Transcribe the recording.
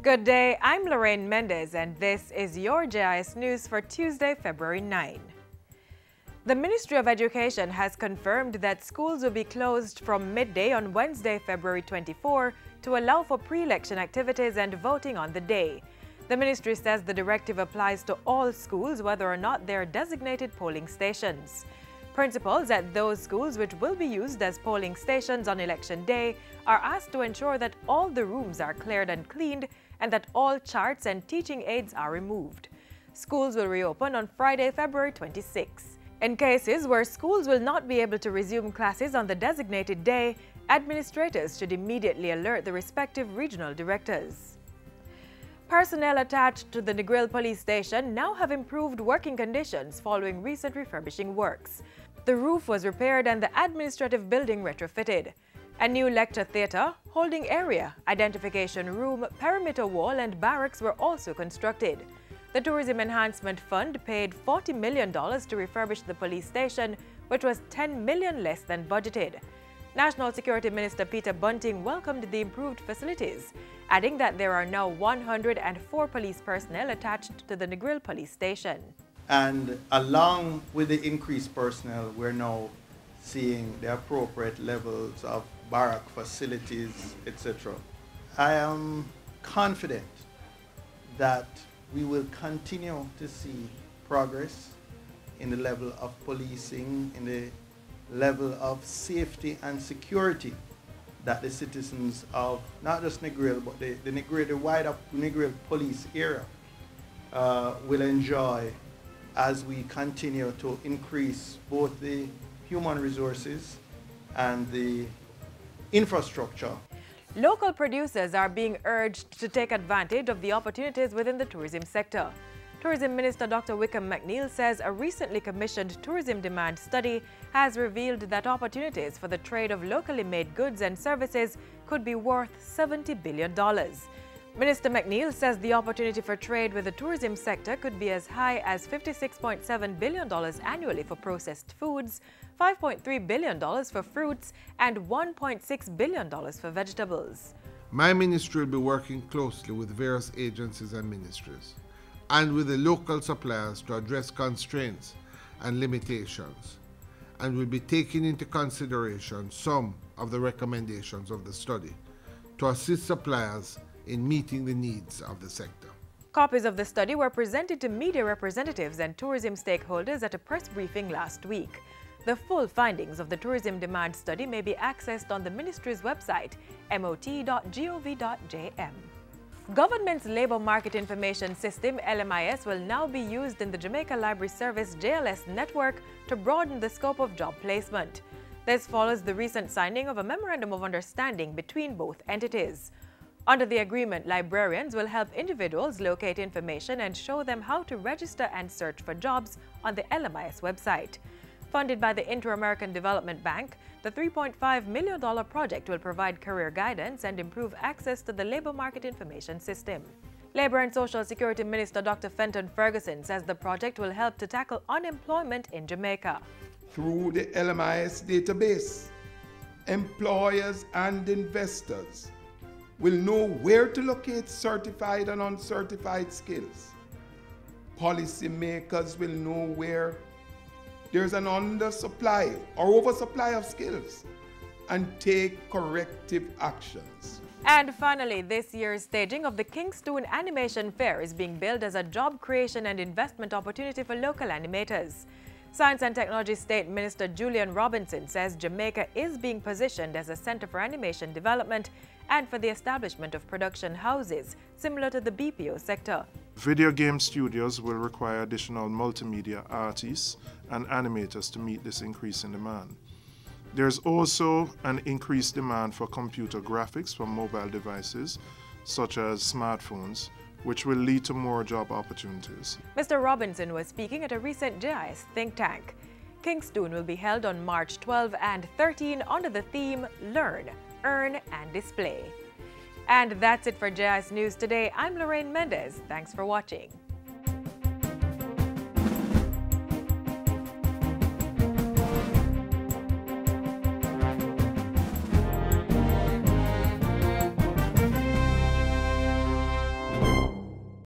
Good day, I'm Lorraine Mendez, and this is your JIS News for Tuesday, February 9. The Ministry of Education has confirmed that schools will be closed from midday on Wednesday, February 24, to allow for pre-election activities and voting on the day. The ministry says the directive applies to all schools, whether or not they are designated polling stations. Principals at those schools which will be used as polling stations on election day are asked to ensure that all the rooms are cleared and cleaned and that all charts and teaching aids are removed. Schools will reopen on Friday, February 26. In cases where schools will not be able to resume classes on the designated day, administrators should immediately alert the respective regional directors. Personnel attached to the Negril police station now have improved working conditions following recent refurbishing works. The roof was repaired and the administrative building retrofitted. A new lecture theatre, holding area, identification room, perimeter wall and barracks were also constructed. The Tourism Enhancement Fund paid $40 million to refurbish the police station, which was $10 million less than budgeted. National Security Minister Peter Bunting welcomed the improved facilities, adding that there are now 104 police personnel attached to the Negril police station. And along with the increased personnel, we're now seeing the appropriate levels of barrack facilities, etc. I am confident that we will continue to see progress in the level of policing, in the level of safety and security that the citizens of not just Negril, but the wider Negril police area will enjoy as we continue to increase both the human resources and the infrastructure. Local producers are being urged to take advantage of the opportunities within the tourism sector. Tourism Minister Dr. Wickham McNeill says a recently commissioned tourism demand study has revealed that opportunities for the trade of locally made goods and services could be worth $70 billion. Minister McNeill says the opportunity for trade with the tourism sector could be as high as $56.7 billion annually for processed foods, $5.3 billion for fruits, and $1.6 billion for vegetables. My ministry will be working closely with various agencies and ministries and with the local suppliers to address constraints and limitations, and will be taking into consideration some of the recommendations of the study to assist suppliers in meeting the needs of the sector. Copies of the study were presented to media representatives and tourism stakeholders at a press briefing last week. The full findings of the tourism demand study may be accessed on the ministry's website, mot.gov.jm. Government's Labour Market Information System, LMIS, will now be used in the Jamaica Library Service JLS network to broaden the scope of job placement. This follows the recent signing of a Memorandum of Understanding between both entities. Under the agreement, librarians will help individuals locate information and show them how to register and search for jobs on the LMIS website. Funded by the Inter-American Development Bank, the $3.5 million project will provide career guidance and improve access to the labor market information system. Labor and Social Security Minister Dr. Fenton Ferguson says the project will help to tackle unemployment in Jamaica. Through the LMIS database, employers and investors will know where to locate certified and uncertified skills. Policymakers will know where there's an undersupply or oversupply of skills and take corrective actions. And finally, this year's staging of the Kingston Animation Fair is being billed as a job creation and investment opportunity for local animators. Science and Technology State Minister Julian Robinson says Jamaica is being positioned as a center for animation development and for the establishment of production houses, similar to the BPO sector. Video game studios will require additional multimedia artists and animators to meet this increase in demand. There's also an increased demand for computer graphics from mobile devices, such as smartphones, which will lead to more job opportunities. Mr. Robinson was speaking at a recent JIS think tank. Kingston will be held on March 12 and 13 under the theme Learn, Earn and Display. And that's it for JIS News today. I'm Lorraine Mendez. Thanks for watching.